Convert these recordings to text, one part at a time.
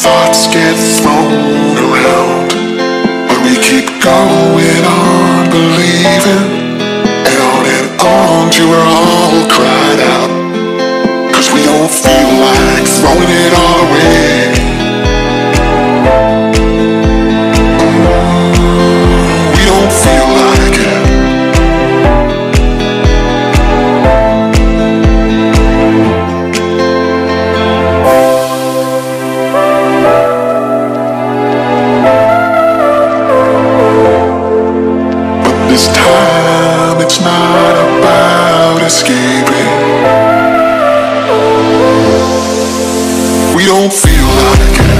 thoughts get thrown around, but we keep going on believing, and on till we're all cried out, 'cause we don't feel like throwing it all away. We don't feel like it. This time it's not about escaping. We don't feel like it.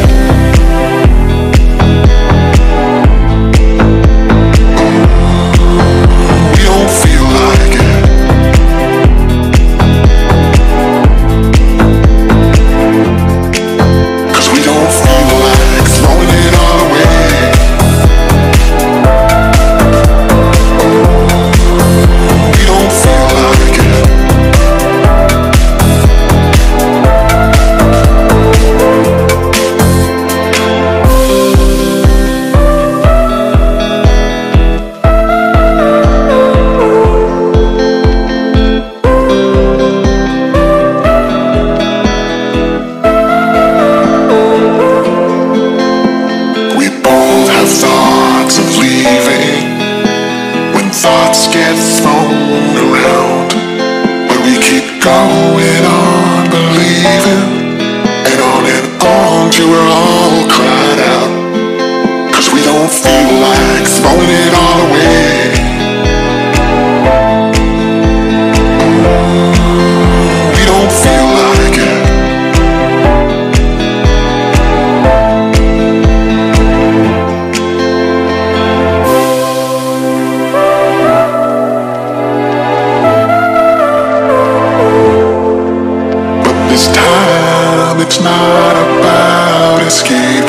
We don't feel like it. 'Cause we don't feel like throwing it all away. We don't feel like it. We both have thoughts of leaving when thoughts get thrown around, but we keep going on believing, and on till we're all cried out, 'cause we don't feel like throwing it all away. We don't feel like it. But this time it's not about escape.